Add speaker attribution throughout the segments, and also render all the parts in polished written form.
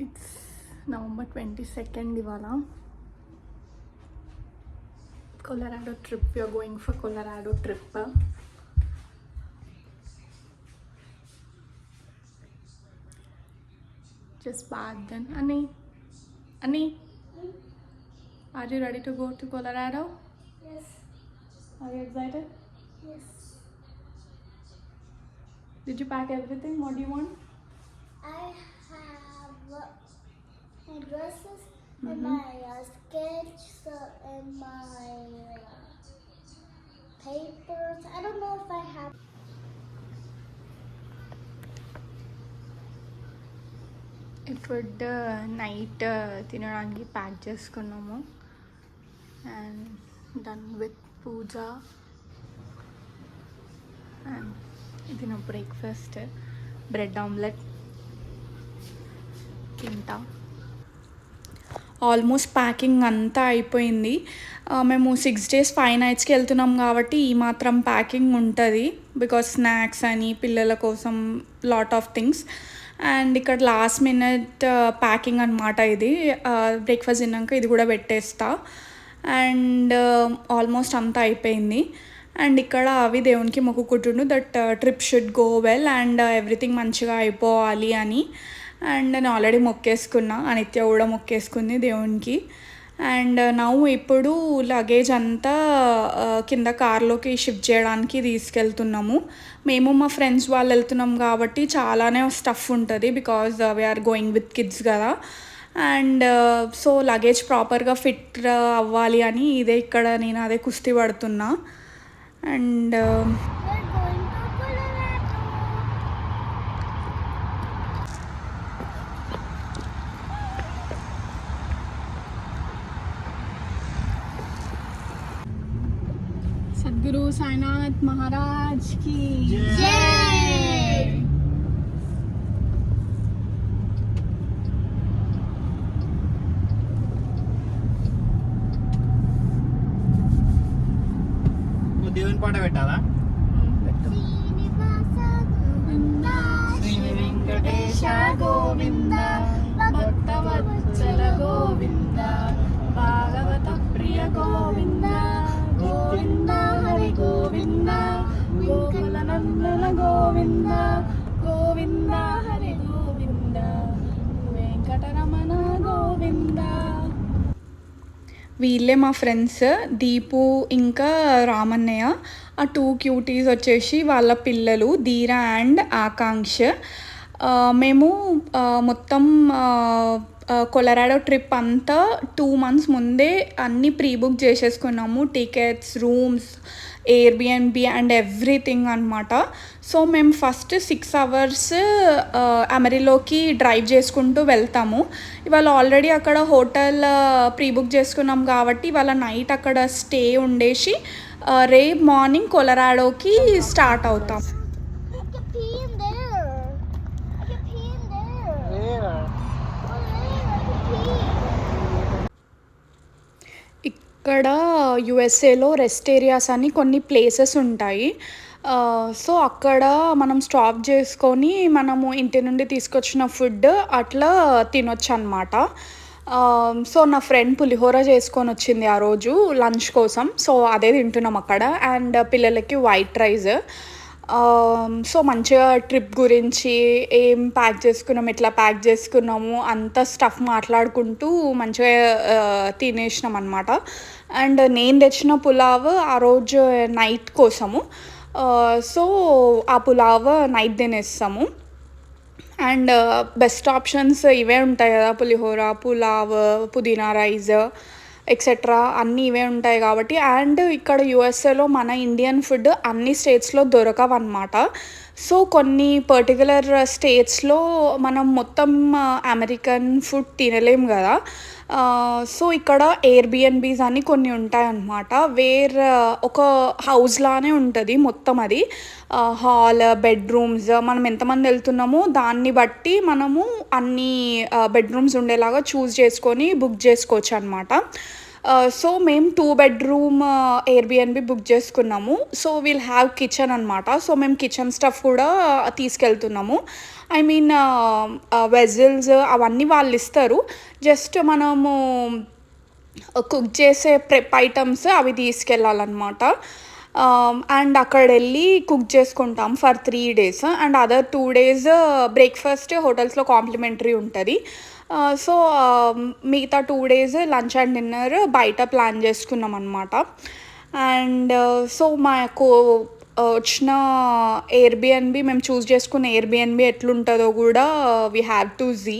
Speaker 1: It's November 22nd ఇవాళ. Colorado trip. We are going for Colorado trip. Just back then. Annie, are you ready to go to Colorado?
Speaker 2: Yes.
Speaker 1: Are you excited?
Speaker 2: Yes.
Speaker 1: Did you pack everything? What do you want?
Speaker 2: I have my dresses and my sketch and my papers. I don't know if I have.
Speaker 1: Food night తినడానికి pack చేసుకున్నాము. And done with puja. And ఇది నా breakfast, bread omelette తింటా. Almost packing అంతా అయిపోయింది. మేము 6 days 5 nights వెళ్తున్నాం కాబట్టి ఈ మాత్రం ప్యాకింగ్ ఉంటుంది. బికాస్ స్నాక్స్ అని పిల్లల కోసం లాట్ ఆఫ్ థింగ్స్. అండ్ ఇక్కడ లాస్ట్ మినిట్ ప్యాకింగ్ అనమాట ఇది. బ్రేక్ఫాస్ట్ తిన్నాక ఇది కూడా పెట్టేస్తా. అండ్ ఆల్మోస్ట్ అంతా అయిపోయింది. అండ్ ఇక్కడ అవి దేవునికి మొక్కుకుంటుండు that trip should go well and everything మంచిగా అయిపోవాలి అని. అండ్ నేను ఆల్రెడీ మొక్కేసుకున్నా, అనిత్య కూడా మొక్కేసుకుంది దేవునికి. అండ్ ఇప్పుడు లగేజ్ అంతా కింద కార్లోకి షిఫ్ట్ చేయడానికి తీసుకెళ్తున్నాము. మేము మా ఫ్రెండ్స్ వాళ్ళు వెళ్తున్నాం కాబట్టి చాలానే స్టఫ్ ఉంటుంది because we are going with kids కదా. అండ్ సో లగేజ్ ప్రాపర్గా ఫిట్ అవ్వాలి అని ఇక్కడ నేను అదే కుస్తీ పడుతున్నా. అండ్ सद्गुरु साईनाथ महाराज की
Speaker 2: Yay!
Speaker 3: దేవుని పాట పెట్టాలా?
Speaker 2: Srinivasa Govinda,
Speaker 1: శ్రీ వెంకటేశ గోవింద, భక్తవత్సల గోవింద, భాగవత ప్రియ గోవింద, గోవింద హరి గోవింద, గోకుల నందన గోవింద, గోవింద హరి గోవింద, వెంకటరమణ గోవింద. వీళ్ళే మా ఫ్రెండ్స్ దీపు ఇంకా రామన్నయ్య. ఆ 2 క్యూటీస్ వచ్చేసి వాళ్ళ పిల్లలు ధీర అండ్ ఆకాంక్ష. మేము మొత్తం కొలరాడో ట్రిప్ అంతా 2 months ముందే అన్నీ ప్రీ బుక్ చేసేసుకున్నాము. Tickets, rooms, Airbnb and everything అనమాట. సో మేము ఫస్ట్ 6 hours అమెరిలోకి డ్రైవ్ చేసుకుంటూ వెళ్తాము. ఇవాళ ఆల్రెడీ అక్కడ హోటల్ ప్రీ బుక్ చేసుకున్నాం కాబట్టి ఇవాళ నైట్ అక్కడ స్టే ఉండేసి రేపు మార్నింగ్ కొలరాడోకి స్టార్ట్ అవుతాం.
Speaker 2: I can pee in there. I can pee in there. Oh, there, I can pee.
Speaker 1: ఇక్కడ యుఎస్ఏలో రెస్ట్ ఏరియాస్ అని కొన్ని ప్లేసెస్ ఉంటాయి. సో అక్కడ మనం స్టాప్ చేసుకొని మనము ఇంటి నుండి తీసుకొచ్చిన ఫుడ్ అట్లా తినొచ్చు అనమాట. సో నా ఫ్రెండ్ పులిహోర చేసుకొని వచ్చింది ఆ రోజు లంచ్ కోసం. సో అదే తింటున్నాం అక్కడ. అండ్ పిల్లలకి వైట్ రైస్. సో మంచిగా ట్రిప్ గురించి ఏం ప్యాక్ చేసుకున్నాము, ఎట్లా ప్యాక్ చేసుకున్నాము అంత స్టఫ్ మాట్లాడుకుంటూ మంచిగా తినేసినాం అనమాట. అండ్ నేను తెచ్చిన పులావ్ ఆ రోజు నైట్ కోసము. సో ఆ పులావ్ నైట్ తినేస్తాము. అండ్ బెస్ట్ ఆప్షన్స్ ఇవే ఉంటాయి కదా, పులిహోర, పులావ్, పుదీనా రైస్ ఎక్సెట్రా అన్నీ ఇవే ఉంటాయి కాబట్టి. అండ్ ఇక్కడ యుఎస్ఏలో మన ఇండియన్ ఫుడ్ అన్ని స్టేట్స్లో దొరకవన్నమాట. సో కొన్ని పర్టికులర్ స్టేట్స్లో మనం మొత్తం అమెరికన్ ఫుడ్ తినలేం కదా. సో ఇక్కడ ఎయిర్బిఎన్బీస్ అని కొన్ని ఉంటాయన్నమాట. ఒక హౌస్ లానే ఉంటుంది మొత్తం. అది హాల్, బెడ్రూమ్స్, మనం ఎంతమంది వెళ్తున్నామో దాన్ని బట్టి మనము అన్ని బెడ్రూమ్స్ ఉండేలాగా చూస్ చేసుకొని బుక్ చేసుకోవచ్చు అనమాట. సో మేము 2 బెడ్రూమ్ ఎయిర్బిఎన్బి బుక్ చేసుకున్నాము. సో విల్ హ్యావ్ కిచెన్ అనమాట. సో మేము కిచెన్ స్టఫ్ కూడా తీసుకెళ్తున్నాము. ఐ మీన్ వెజిల్స్ అవన్నీ వాళ్ళు ఇస్తారు. జస్ట్ మనము కుక్ చేసే ప్రెప్ ఐటమ్స్ అవి తీసుకెళ్ళాలన్నమాట. అండ్ అక్కడ వెళ్ళి కుక్ చేసుకుంటాం for 3 days. And other 2 days breakfast హోటల్స్లో కాంప్లిమెంటరీ ఉంటుంది. సో మిగతా 2 days లంచ్ అండ్ డిన్నర్ బయట ప్లాన్ చేసుకున్నాం అనమాట. అండ్ సో మాకు వచ్చిన ఎయిర్బిఎన్బి మేము చూస్ చేసుకున్న ఎయిర్బిఎన్బి ఎట్లుంటుందో కూడా we have to see.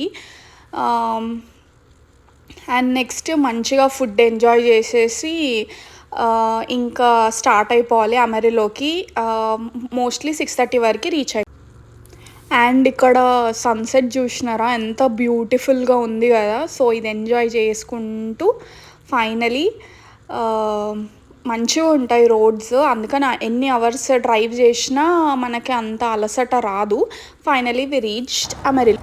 Speaker 1: And next మంచిగా ఫుడ్ ఎంజాయ్ చేసేసి ఇంకా స్టార్ట్ అయిపోవాలి అమెరిలోకి. మోస్ట్లీ 6:30 వరకు రీచ్ అయ్యి. అండ్ ఇక్కడ సన్సెట్ చూసినారా ఎంత బ్యూటిఫుల్గా ఉంది కదా. సో ఇది ఎంజాయ్ చేసుకుంటూ ఫైనలీ మంచిగా ఉంటాయి రోడ్స్. అందుకని ఎన్ని అవర్స్ డ్రైవ్ చేసినా మనకి అంత అలసట రాదు. ఫైనలీ వి రీచ్డ్ అమెరిలో.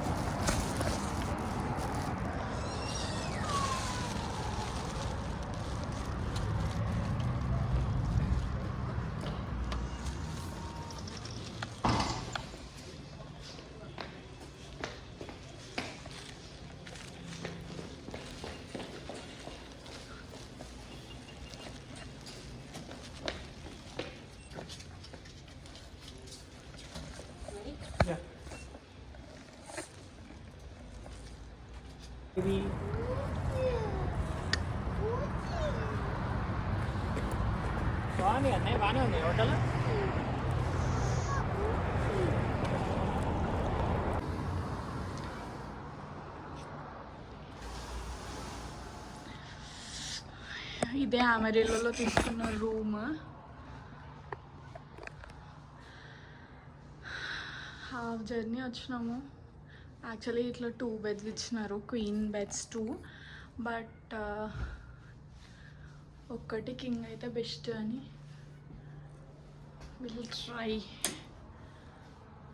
Speaker 3: ఇది బాగానే ఉంది హోటల్.
Speaker 1: ఇదే అమెరిలోలో తీసుకున్న రూమ్. హాఫ్ జర్నీ వచ్చినాము. యాక్చువల్లీ ఇట్లా 2 beds ఇచ్చినారు, క్వీన్ బెడ్స్ 2. బట్ ఒక్కటి కింగ్ అయితే బెస్ట్ అని will try.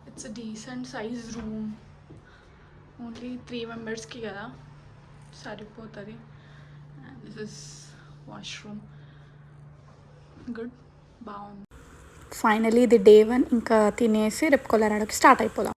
Speaker 1: It's decent size room. Only 3 members-కి కదా సరిపోతుంది. And this is washroom. Good, బాగుంది. ఫైనలీ ఇది day 1. ఇంకా తినేసి రేపు కొలరాడోకి స్టార్ట్ అయిపోదాం.